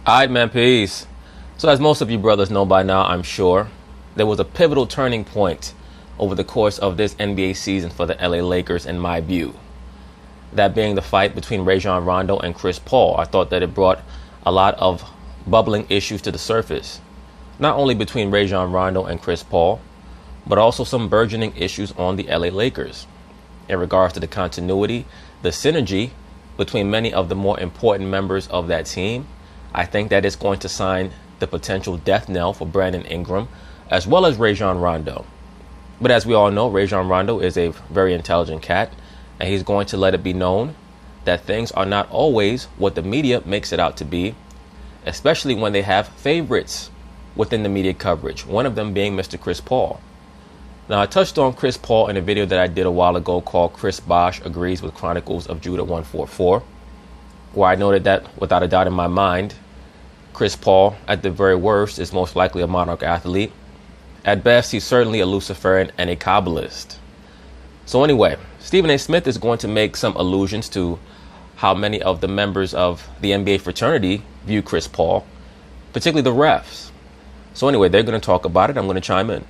Alright, man, peace. So as most of you brothers know by now, I'm sure, there was a pivotal turning point over the course of this NBA season for the LA Lakers in my view. That being the fight between Rajon Rondo and Chris Paul. I thought that it brought a lot of bubbling issues to the surface. Not only between Rajon Rondo and Chris Paul, but also some burgeoning issues on the LA Lakers in regards to the continuity, the synergy between many of the more important members of that team. I think that it's going to sign the potential death knell for Brandon Ingram as well as Rajon Rondo. But as we all know, Rajon Rondo is a very intelligent cat, and he's going to let it be known that things are not always what the media makes it out to be, especially when they have favorites within the media coverage, one of them being Mr. Chris Paul. Now, I touched on Chris Paul in a video that I did a while ago called Chris Bosh Agrees with Chronicles of Judah 144, where I noted that without a doubt in my mind, Chris Paul, at the very worst, is most likely a monarch athlete. At best, he's certainly a Luciferian and a Kabbalist. So anyway, Stephen A. Smith is going to make some allusions to how many of the members of the NBA fraternity view Chris Paul, particularly the refs. So anyway, they're going to talk about it. I'm going to chime in.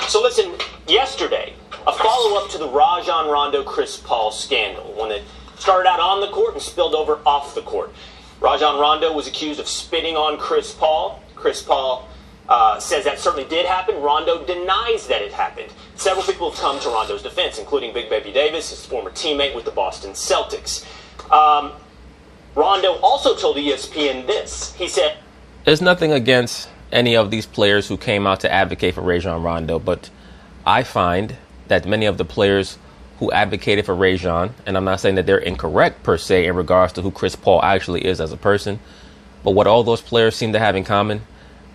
So listen, yesterday, a follow-up to the Rajon Rondo Chris Paul scandal, one that started out on the court and spilled over off the court. Rajon Rondo was accused of spitting on Chris Paul. Chris Paul says that certainly did happen. Rondo denies that it happened. Several people have come to Rondo's defense, including Big Baby Davis, his former teammate with the Boston Celtics. Rondo also told ESPN this. He said, "There's nothing against any of these players who came out to advocate for Rajon Rondo, but I find that many of the players who advocated for Rajon, and I'm not saying that they're incorrect per se in regards to who Chris Paul actually is as a person, but what all those players seem to have in common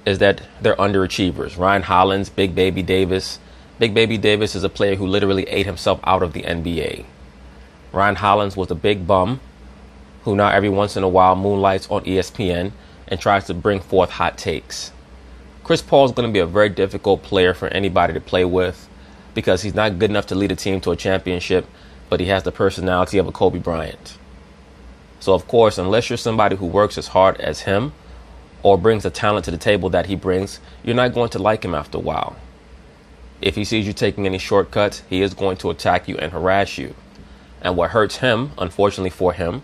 is that they're underachievers. Ryan Hollins, Big Baby Davis. Big Baby Davis is a player who literally ate himself out of the NBA. Ryan Hollins was a big bum who now every once in a while moonlights on ESPN and tries to bring forth hot takes. Chris Paul is going to be a very difficult player for anybody to play with because he's not good enough to lead a team to a championship, but he has the personality of a Kobe Bryant. So, of course, unless you're somebody who works as hard as him or brings the talent to the table that he brings, you're not going to like him after a while. If he sees you taking any shortcuts, he is going to attack you and harass you. And what hurts him, unfortunately for him,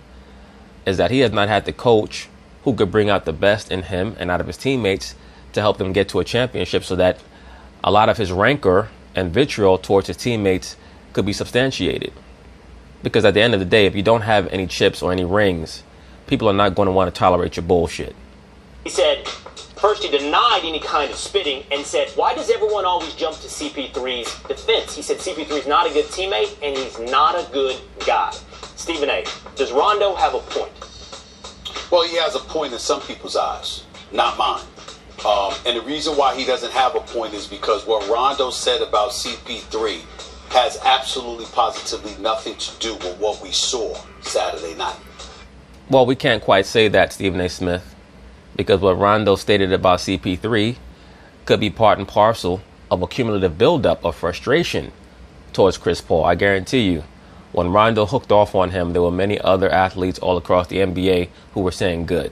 is that he has not had the coach who could bring out the best in him and out of his teammates to help them get to a championship, so that a lot of his rancor and vitriol towards his teammates could be substantiated. Because at the end of the day, if you don't have any chips or any rings, people are not going to want to tolerate your bullshit. He said, first he denied any kind of spitting and said, why does everyone always jump to CP3's defense? He said CP3 is not a good teammate and he's not a good guy. Stephen A., does Rondo have a point? Well, he has a point in some people's eyes, not mine. And the reason why he doesn't have a point is because what Rondo said about CP3 has absolutely positively nothing to do with what we saw Saturday night. Well, we can't quite say that, Stephen A. Smith, because what Rondo stated about CP3 could be part and parcel of a cumulative buildup of frustration towards Chris Paul. I guarantee you, when Rondo hooked off on him, there were many other athletes all across the NBA who were saying good.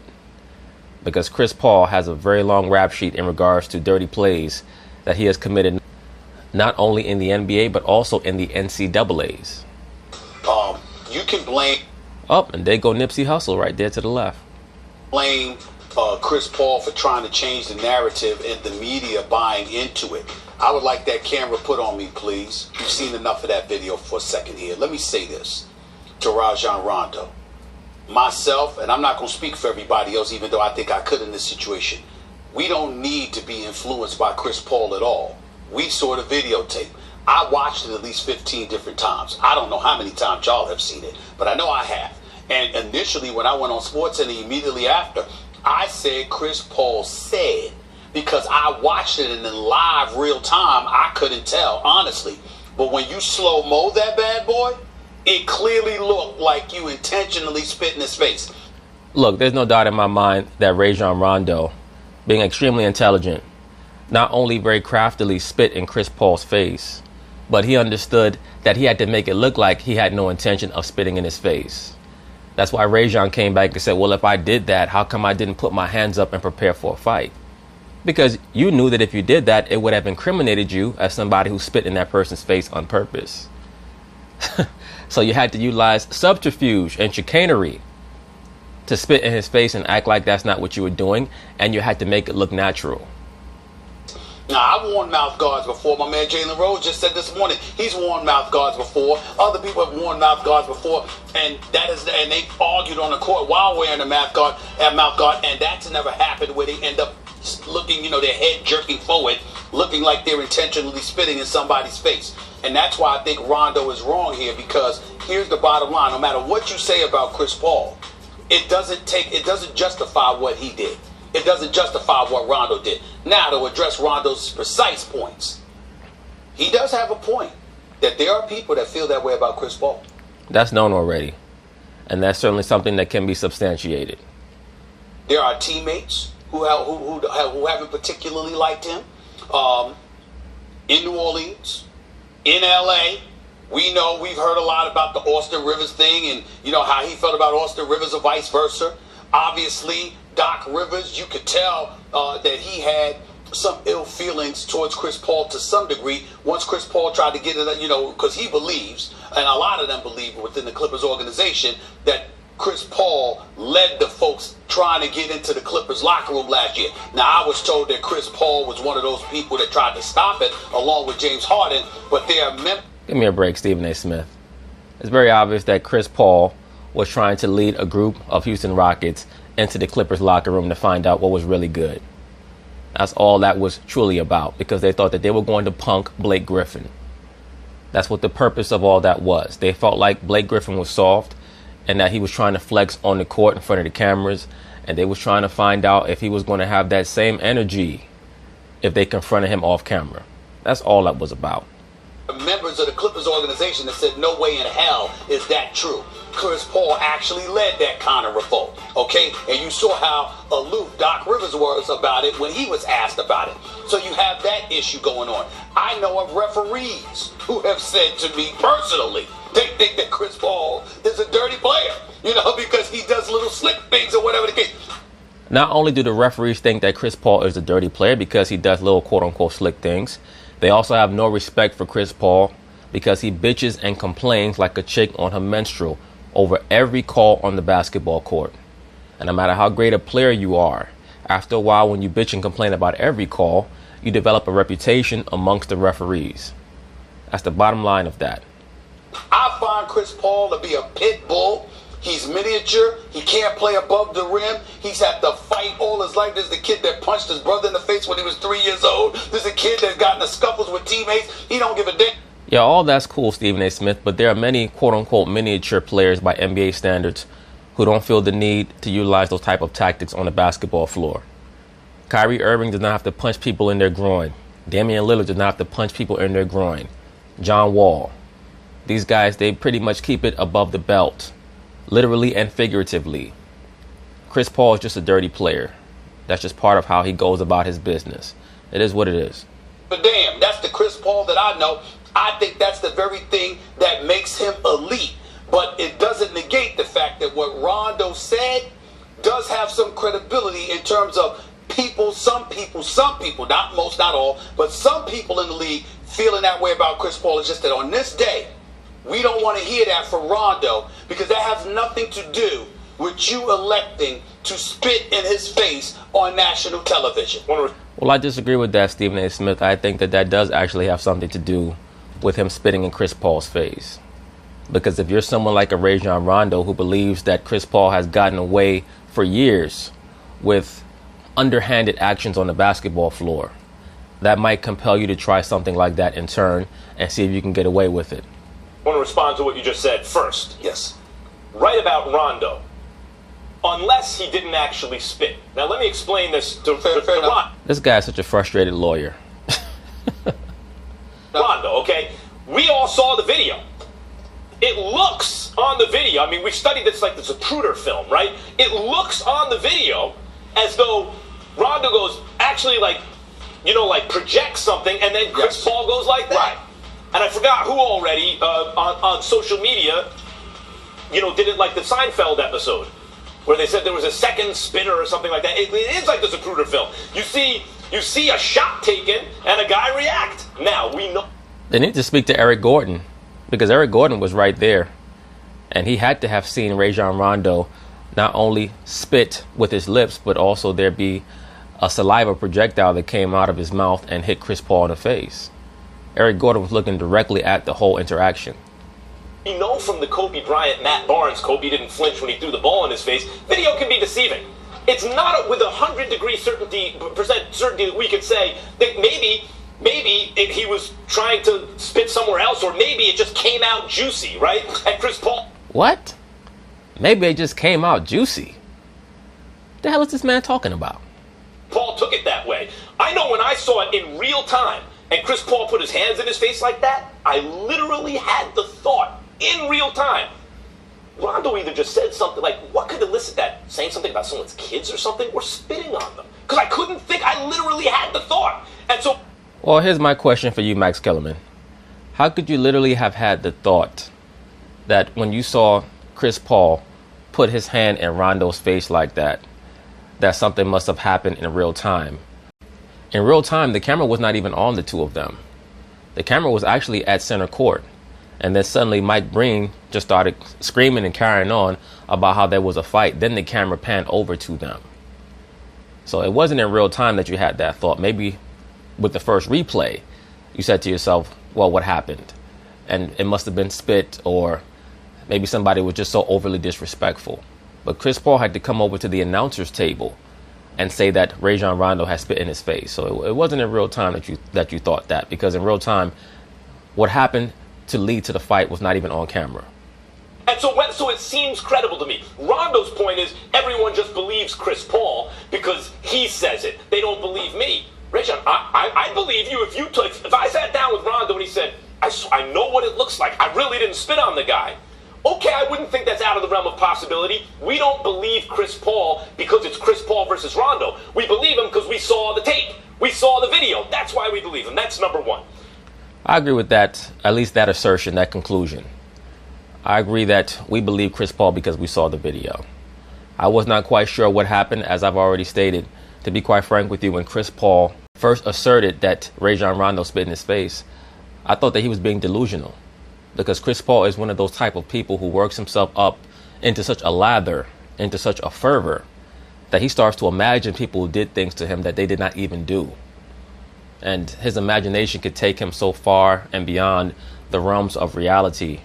Because Chris Paul has a very long rap sheet in regards to dirty plays that he has committed not only in the NBA, but also in the NCAAs. You can blame... Oh, and there go Nipsey Hussle right there to the left. Blame Chris Paul for trying to change the narrative and the media buying into it. I would like that camera put on me, please. You've seen enough of that video for a second here. Let me say this to Rajon Rondo. Myself, and I'm not going to speak for everybody else, even though I think I could in this situation. We don't need to be influenced by Chris Paul at all. We saw the videotape. I watched it at least 15 different times. I don't know how many times y'all have seen it, but I know I have. And initially, when I went on SportsCenter immediately after, I said Chris Paul said, because I watched it in live real time, I couldn't tell, honestly. But when you slow-mo that bad boy, it clearly looked like you intentionally spit in his face. Look, there's no doubt in my mind that Rajon Rondo, being extremely intelligent, not only very craftily spit in Chris Paul's face, but he understood that he had to make it look like he had no intention of spitting in his face. That's why Rajon came back and said, well, if I did that, how come I didn't put my hands up and prepare for a fight? Because you knew that if you did that, it would have incriminated you as somebody who spit in that person's face on purpose. So you had to utilize subterfuge and chicanery to spit in his face and act like that's not what you were doing, and you had to make it look natural. Now, I've worn mouth guards before. My man Jalen Rose just said this morning he's worn mouth guards before. Other people have worn mouth guards before, and they argued on the court while wearing a mouth guard, and that's never happened where they end up looking, their head jerking forward, looking like they're intentionally spitting in somebody's face. And that's why I think Rondo is wrong here, because here's the bottom line: no matter what you say about Chris Paul, it doesn't justify what he did. It doesn't justify what Rondo did. Now, to address Rondo's precise points, he does have a point that there are people that feel that way about Chris Paul. That's known already, and that's certainly something that can be substantiated. There are teammates who haven't particularly liked him in New Orleans, in LA. We've heard a lot about the Austin Rivers thing, and how he felt about Austin Rivers or vice versa. Obviously, Doc Rivers, you could tell that he had some ill feelings towards Chris Paul to some degree once Chris Paul tried to get it, because he believes, and a lot of them believe within the Clippers organization, that Chris Paul led the folks trying to get into the Clippers locker room last year. Now, I was told that Chris Paul was one of those people that tried to stop it along with James Harden, but there are Give me a break, Stephen A. Smith. It's very obvious that Chris Paul was trying to lead a group of Houston Rockets into the Clippers locker room to find out what was really good. That's all that was truly about, because they thought that they were going to punk Blake Griffin. That's what the purpose of all that was. They felt like Blake Griffin was soft and that he was trying to flex on the court in front of the cameras, and they was trying to find out if he was going to have that same energy if they confronted him off camera. That's all that was about. Members of the Clippers organization that said no way in hell is that true. Chris Paul actually led that kind of revolt, okay? And you saw how aloof Doc Rivers was about it when he was asked about it. So you have that issue going on. I know of referees who have said to me personally, they think that Chris Paul is a dirty player, because he does little slick things or whatever the case. Not only do the referees think that Chris Paul is a dirty player because he does little quote-unquote slick things, they also have no respect for Chris Paul because he bitches and complains like a chick on her menstrual over every call on the basketball court. And no matter how great a player you are, after a while when you bitch and complain about every call, you develop a reputation amongst the referees. That's the bottom line of that. I find Chris Paul to be a pit bull. He's miniature. He can't play above the rim. He's had to fight all his life. There's the kid that punched his brother in the face when he was 3 years old. There's a kid that got in the scuffles with teammates. He don't give a damn. Yeah, all that's cool, Stephen A. Smith, but there are many quote-unquote miniature players by NBA standards who don't feel the need to utilize those type of tactics on the basketball floor. Kyrie Irving does not have to punch people in their groin. Damian Lillard does not have to punch people in their groin. John Wall. These guys, they pretty much keep it above the belt, literally and figuratively. Chris Paul is just a dirty player. That's just part of how he goes about his business. It is what it is. But damn, that's the Chris Paul that I know. I think that's the very thing that makes him elite. But it doesn't negate the fact that what Rondo said does have some credibility in terms of some people, not most, not all, but some people in the league feeling that way about Chris Paul. It's just that on this day, we don't want to hear that from Rondo, because that has nothing to do with you electing to spit in his face on national television. Well, I disagree with that, Stephen A. Smith. I think that does actually have something to do with him spitting in Chris Paul's face. Because if you're someone like a Rajon Rondo who believes that Chris Paul has gotten away for years with underhanded actions on the basketball floor, that might compel you to try something like that in turn and see if you can get away with it. I want to respond to what you just said first. Yes. Right about Rondo. Unless he didn't actually spit. Now, let me explain this to Rondo. This guy is such a frustrated lawyer. Rondo, okay? We all saw the video. It looks on the video, I mean, we've studied this like this Zapruder film, right? It looks on the video as though Rondo goes, actually, like projects something, and then Chris Paul goes like that. Right. And I forgot who already on social media did it like the Seinfeld episode, where they said there was a second spinner or something like that. It is like the Zapruder film. You see a shot taken and a guy react. Now, we know. They need to speak to Eric Gordon, because Eric Gordon was right there. And he had to have seen Rajon Rondo not only spit with his lips, but also there be a saliva projectile that came out of his mouth and hit Chris Paul in the face. Eric Gordon was looking directly at the whole interaction. We know from the Kobe Bryant, Matt Barnes, Kobe didn't flinch when he threw the ball in his face. Video can be deceiving. It's not with 100% certainty that we can say that maybe he was trying to spit somewhere else, or maybe it just came out juicy, right? And Chris Paul. What? Maybe it just came out juicy. The hell is this man talking about? Paul took it that way. I know when I saw it in real time and Chris Paul put his hands in his face like that, I literally had the thought in real time. Rondo either just said something like, what could elicit that? Saying something about someone's kids or something, or spitting on them? Because I couldn't think. I literally had the thought. And so. Well, here's my question for you, Max Kellerman. How could you literally have had the thought that when you saw Chris Paul put his hand in Rondo's face like that something must have happened in real time? In real time, the camera was not even on the two of them. The camera was actually at center court. And then suddenly Mike Breen just started screaming and carrying on about how there was a fight. Then the camera panned over to them. So it wasn't in real time that you had that thought. Maybe with the first replay, you said to yourself, well, what happened? And it must have been spit, or maybe somebody was just so overly disrespectful. But Chris Paul had to come over to the announcer's table and say that Rajon Rondo had spit in his face. So it wasn't in real time that you thought that, because in real time, what happened to lead to the fight was not even on camera. And so it seems credible to me. Rondo's point is everyone just believes Chris Paul because he says it. They don't believe me. Rajon, I believe you if I sat down with Rondo and he said, I know what it looks like. I really didn't spit on the guy. Okay, I wouldn't think that's out of the realm of possibility. We don't believe Chris Paul because it's Chris Paul versus Rondo. We believe him because we saw the tape. We saw the video. That's why we believe him. That's number one. I agree with that, at least that assertion, that conclusion. I agree that we believe Chris Paul because we saw the video. I was not quite sure what happened, as I've already stated. To be quite frank with you, when Chris Paul first asserted that Rajon Rondo spit in his face, I thought that he was being delusional, because Chris Paul is one of those type of people who works himself up into such a lather, into such a fervor, that he starts to imagine people who did things to him that they did not even do. And his imagination could take him so far and beyond the realms of reality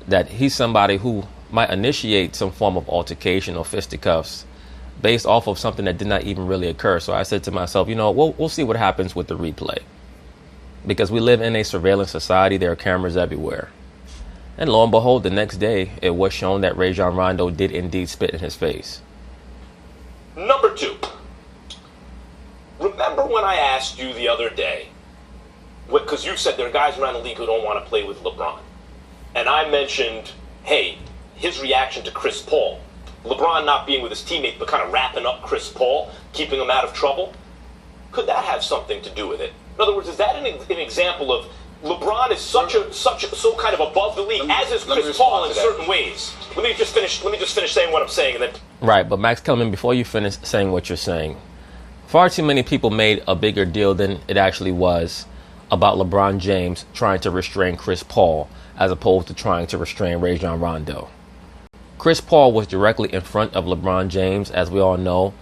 that he's somebody who might initiate some form of altercation or fisticuffs based off of something that did not even really occur. So I said to myself, we'll see what happens with the replay, because we live in a surveillance society. There are cameras everywhere. And lo and behold, the next day, it was shown that Rajon Rondo did indeed spit in his face. Number two. Remember when I asked you the other day, because you said there are guys around the league who don't want to play with LeBron. And I mentioned, hey, his reaction to Chris Paul. LeBron not being with his teammate, but kind of wrapping up Chris Paul, keeping him out of trouble. Could that have something to do with it? In other words, is that an example of LeBron is so kind of above the league, as is Chris Paul in certain ways? Let me just finish saying what I'm saying, and then. Right, but Max Kellerman, before you finish saying what you're saying, far too many people made a bigger deal than it actually was about LeBron James trying to restrain Chris Paul as opposed to trying to restrain Rajon Rondo. Chris Paul was directly in front of LeBron James. As we all know,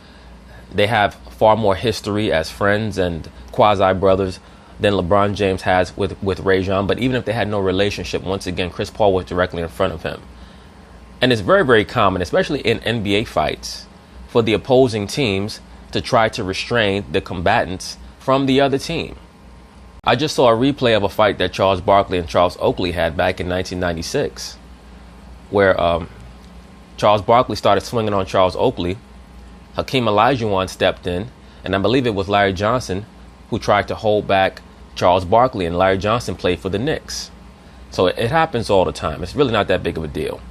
they have far more history as friends and quasi-brothers than LeBron James has with Rajon. But even if they had no relationship, once again, Chris Paul was directly in front of him. And it's very, very common, especially in NBA fights, for the opposing teams to try to restrain the combatants from the other team. I just saw a replay of a fight that Charles Barkley and Charles Oakley had back in 1996, where Charles Barkley started swinging on Charles Oakley. Hakeem Olajuwon stepped in, and I believe it was Larry Johnson who tried to hold back Charles Barkley, and Larry Johnson played for the Knicks. So it happens all the time. It's really not that big of a deal.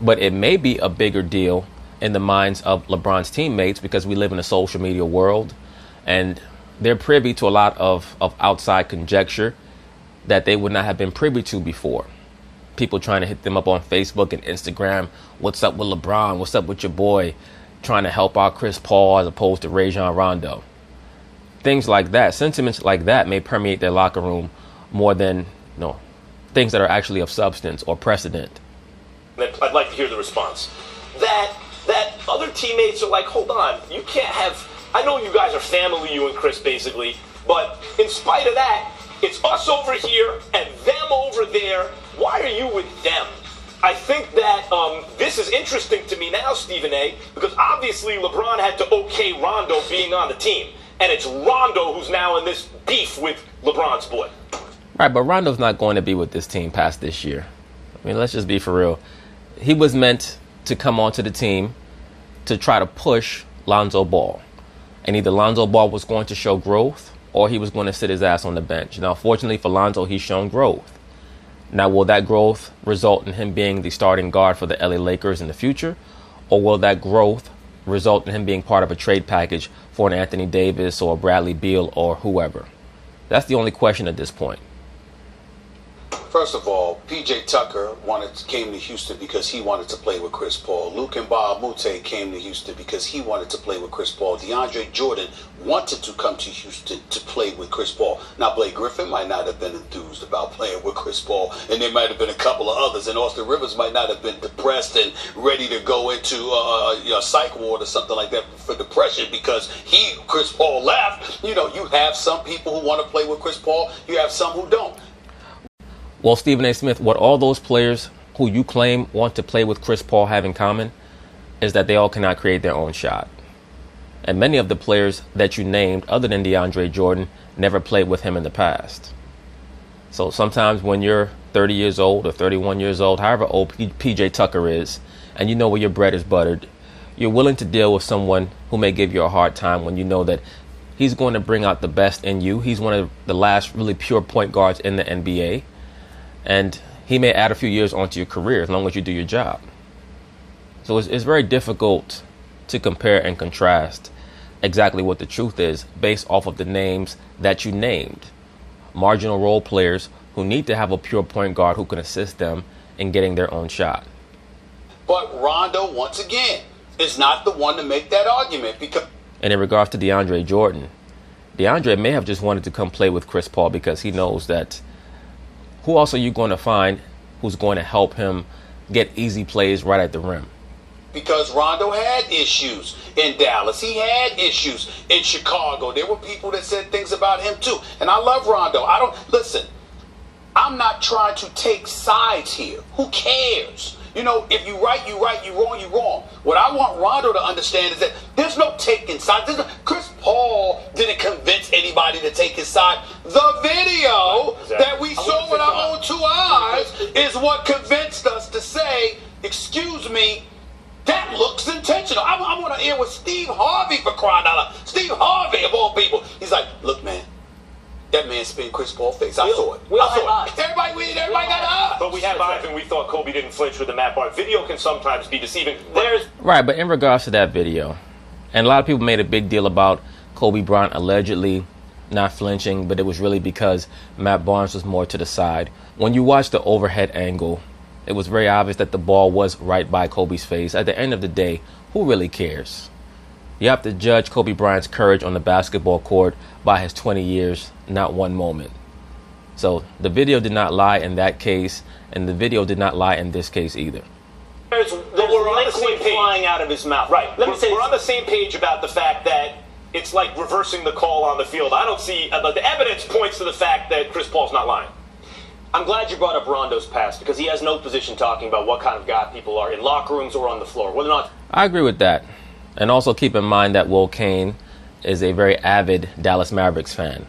But it may be a bigger deal in the minds of LeBron's teammates, because we live in a social media world, and they're privy to a lot of outside conjecture that they would not have been privy to before. people trying to hit them up on Facebook and Instagram. What's up with LeBron? What's up with your boy? Trying to help out Chris Paul as opposed to Rajon Rondo. Things like that, sentiments like that may permeate their locker room more than things that are actually of substance or precedent. I'd like to hear the response. That other teammates are like, hold on, you can't have. I know you guys are family, you and Chris, basically, but in spite of that, it's us over here and them over there. Why are you with them? I think that this is interesting to me now, Stephen A., because obviously LeBron had to okay Rondo being on the team, and it's Rondo who's now in this beef with LeBron's boy. Right, but Rondo's not going to be with this team past this year. I mean, let's just be for real. He was meant to come onto the team to try to push Lonzo Ball. And either Lonzo Ball was going to show growth or he was going to sit his ass on the bench. Now, fortunately for Lonzo, he's shown growth. Now, will that growth result in him being the starting guard for the LA Lakers in the future? Or will that growth result in him being part of a trade package for an Anthony Davis or Bradley Beal or whoever? That's the only question at this point. First of all, P.J. Tucker came to Houston because he wanted to play with Chris Paul. Luke Mbah came to Houston because he wanted to play with Chris Paul. DeAndre Jordan wanted to come to Houston to play with Chris Paul. Now, Blake Griffin might not have been enthused about playing with Chris Paul, and there might have been a couple of others, and Austin Rivers might not have been depressed and ready to go into a psych ward or something like that for depression because Chris Paul left. You have some people who want to play with Chris Paul. You have some who don't. Well, Stephen A. Smith, what all those players who you claim want to play with Chris Paul have in common is that they all cannot create their own shot. And many of the players that you named, other than DeAndre Jordan, never played with him in the past. So sometimes when you're 30 years old or 31 years old, however old P.J. Tucker is, and you know where your bread is buttered, you're willing to deal with someone who may give you a hard time when you know that he's going to bring out the best in you. He's one of the last really pure point guards in the NBA. And he may add a few years onto your career as long as you do your job. So it's very difficult to compare and contrast exactly what the truth is based off of the names that you named. Marginal role players who need to have a pure point guard who can assist them in getting their own shot. But Rondo, once again, is not the one to make that argument because... And in regards to DeAndre Jordan, DeAndre may have just wanted to come play with Chris Paul because he knows that who else are you going to find who's going to help him get easy plays right at the rim? Because Rondo had issues in Dallas. He had issues in Chicago. There were people that said things about him too. And I love Rondo. Listen, I'm not trying to take sides here. Who cares? If you right, you right, you wrong, you wrong. What I want Rondo to understand is that there's no taking sides. Chris Paul didn't convince anybody to take his side. The video that we saw with our own 2 eyes is what convinced us to say, excuse me, that looks intentional. I'm on the air with Steve Harvey, for crying out loud. Steve Harvey, of all people. He's like, look, man. That man spit Chris Paul's face. I saw it. Everybody got eyes. But we have eyes, and we thought Kobe didn't flinch with the Matt Barnes. Video can sometimes be deceiving. Right, but in regards to that video, and a lot of people made a big deal about Kobe Bryant allegedly not flinching, but it was really because Matt Barnes was more to the side. When you watch the overhead angle, it was very obvious that the ball was right by Kobe's face. At the end of the day, who really cares? You have to judge Kobe Bryant's courage on the basketball court by his 20 years, not one moment. So the video did not lie in that case, and the video did not lie in this case either. There's liquid flying out of his mouth. Right. We're on the same page about the fact that it's like reversing the call on the field. I don't see the evidence points to the fact that Chris Paul's not lying. I'm glad you brought up Rondo's past because he has no position talking about what kind of guy people are in locker rooms or on the floor. Whether or not I agree with that. And also keep in mind that Will Cain is a very avid Dallas Mavericks fan.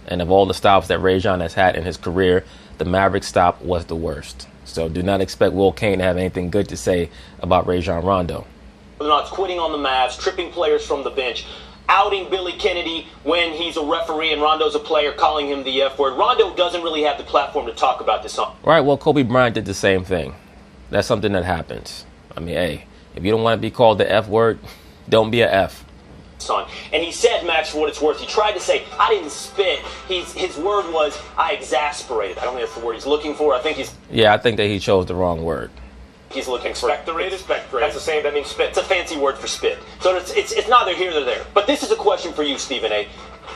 And of all the stops that Rajon has had in his career, the Mavericks stop was the worst. So do not expect Will Cain to have anything good to say about Rajon Rondo. Whether or not it's quitting on the Mavs, tripping players from the bench, outing Billy Kennedy when he's a referee and Rondo's a player, calling him the F word. Rondo doesn't really have the platform to talk about this. Right, well, Kobe Bryant did the same thing. That's something that happens. I mean, hey, if you don't want to be called the F word, don't be a F. on. And he said, Max, for what it's worth, he tried to say, I didn't spit. His word was, I exasperated. I don't think that's the word he's looking for. I think I think that he chose the wrong word. He's looking for expectorated. That's the same. That means spit. It's a fancy word for spit. So it's neither here nor there. But this is a question for you, Stephen A.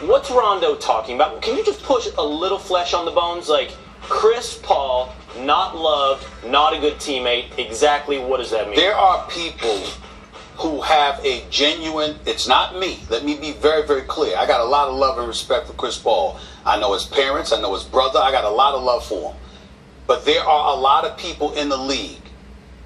What's Rondo talking about? Can you just push a little flesh on the bones? Like, Chris Paul, not loved, not a good teammate. Exactly what does that mean? There are people who have a genuine, it's not me. Let me be very, very clear. I got a lot of love and respect for Chris Paul. I know his parents. I know his brother. I got a lot of love for him. But there are a lot of people in the league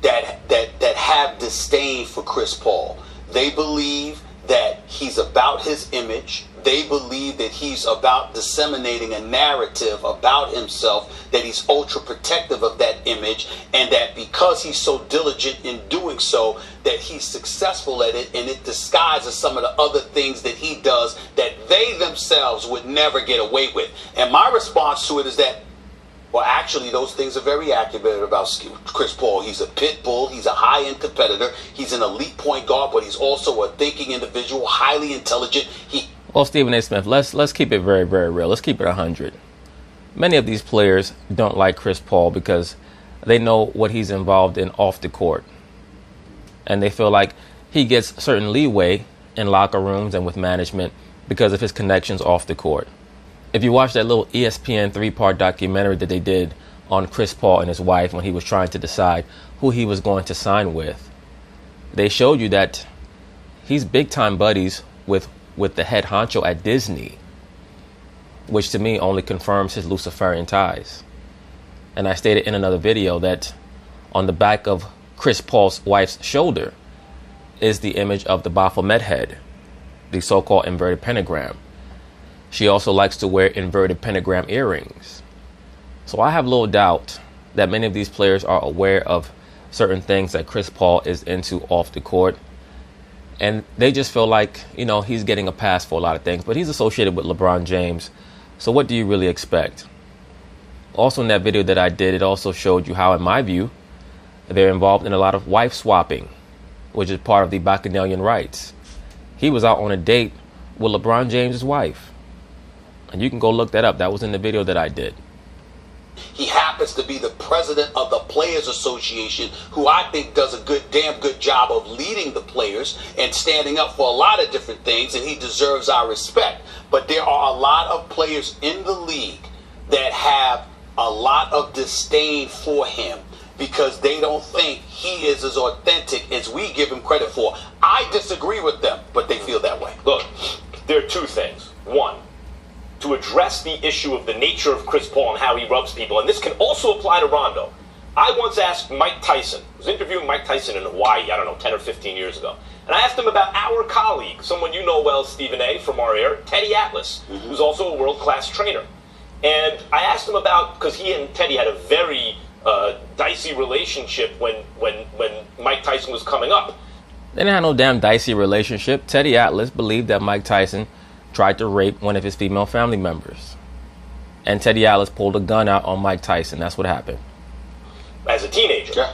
that have disdain for Chris Paul. They believe that he's about his image. They believe that he's about disseminating a narrative about himself, that he's ultra protective of that image, and that because he's so diligent in doing so, that he's successful at it, and it disguises some of the other things that he does that they themselves would never get away with. And my response to it is that, well, actually, those things are very accurate about Chris Paul. He's a pit bull. He's a high-end competitor. He's an elite point guard, but he's also a thinking individual, highly intelligent. Well, Stephen A. Smith, let's keep it very, very real. Let's keep it 100. Many of these players don't like Chris Paul because they know what he's involved in off the court. And they feel like he gets certain leeway in locker rooms and with management because of his connections off the court. If you watch that little ESPN 3-part documentary that they did on Chris Paul and his wife when he was trying to decide who he was going to sign with, they showed you that he's big-time buddies with the head honcho at Disney, which to me only confirms his Luciferian ties. And I stated in another video that on the back of Chris Paul's wife's shoulder is the image of the Baphomet head, the so-called inverted pentagram. She also likes to wear inverted pentagram earrings. So I have little doubt that many of these players are aware of certain things that Chris Paul is into off the court. And they just feel like, he's getting a pass for a lot of things. But he's associated with LeBron James. So what do you really expect? Also in that video that I did, it also showed you how, in my view, they're involved in a lot of wife swapping, which is part of the Bacchanalian rites. He was out on a date with LeBron James' wife. And you can go look that up. That was in the video that I did. He happens to be the president of the Players Association, who I think does a damn good job of leading the players and standing up for a lot of different things, and he deserves our respect. But there are a lot of players in the league that have a lot of disdain for him because they don't think he is as authentic as we give him credit for. I disagree with them, but they feel that way. Look, there are two things. One, to address the issue of the nature of Chris Paul and how he rubs people, and this can also apply to Rondo. I once asked Mike Tyson, I was interviewing Mike Tyson in Hawaii, 10 or 15 years ago, and I asked him about our colleague, someone you know well, Stephen A., from our air, Teddy Atlas, who's also a world-class trainer. And I asked him about, because he and Teddy had a very dicey relationship when Mike Tyson was coming up. They didn't have no damn dicey relationship. Teddy Atlas believed that Mike Tyson tried to rape one of his female family members. And Teddy Atlas pulled a gun out on Mike Tyson. That's what happened. As a teenager. Yeah.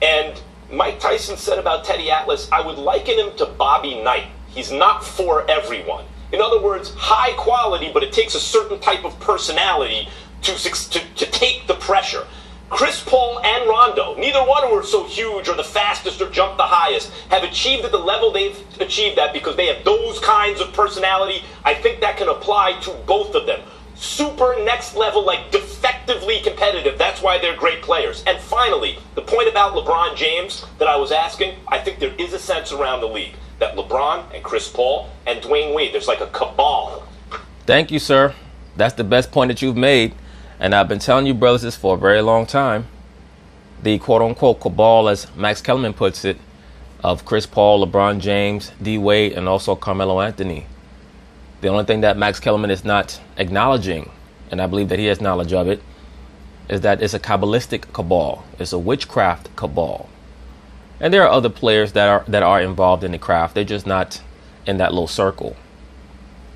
And Mike Tyson said about Teddy Atlas, I would liken him to Bobby Knight. He's not for everyone. In other words, high quality, but it takes a certain type of personality to take the pressure. Chris Paul and Rondo, neither one who are so huge or the fastest or jump the highest, have achieved at the level they've achieved at because they have those kinds of personality. I think that can apply to both of them. Super next level, like defectively competitive. That's why they're great players. And finally, the point about LeBron James that I was asking, I think there is a sense around the league that LeBron and Chris Paul and Dwayne Wade, there's like a cabal. Thank you, sir. That's the best point that you've made. And I've been telling you brothers this for a very long time. The quote-unquote cabal, as Max Kellerman puts it, of Chris Paul, LeBron James, D. Wade, and also Carmelo Anthony. The only thing that Max Kellerman is not acknowledging, and I believe that he has knowledge of it, is that it's a Kabbalistic cabal. It's a witchcraft cabal. And there are other players that are involved in the craft. They're just not in that little circle.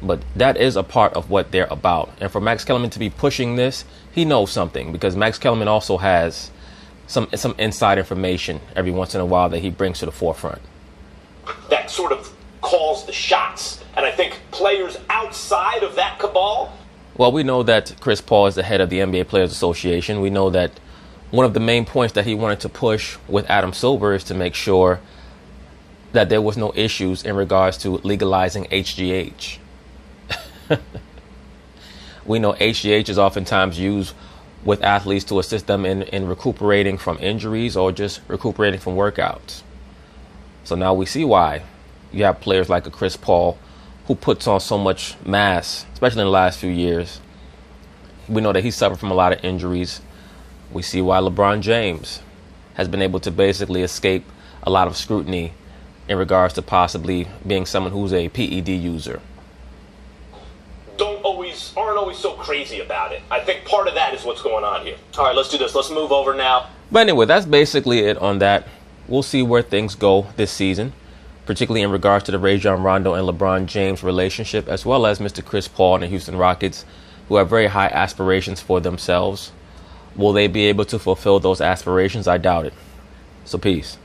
But that is a part of what they're about. And for Max Kellerman to be pushing this, he knows something, because Max Kellerman also has some inside information every once in a while that he brings to the forefront. That sort of calls the shots. And I think players outside of that cabal. Well, we know that Chris Paul is the head of the NBA Players Association. We know that one of the main points that he wanted to push with Adam Silver is to make sure that there was no issues in regards to legalizing HGH. We know HGH is oftentimes used with athletes to assist them in recuperating from injuries or just recuperating from workouts. So now we see why you have players like a Chris Paul who puts on so much mass, especially in the last few years. We know that he suffered from a lot of injuries. We see why LeBron James has been able to basically escape a lot of scrutiny in regards to possibly being someone who's a PED user. Aren't always so crazy about it. I think part of that is what's going on here. All right, let's do this. Let's move over now. But anyway, that's basically it on that. We'll see where things go this season, particularly in regards to the Rajon Rondo and LeBron James relationship, as well as Mr. Chris Paul and the Houston Rockets, who have very high aspirations for themselves. Will they be able to fulfill those aspirations? I doubt it. So peace.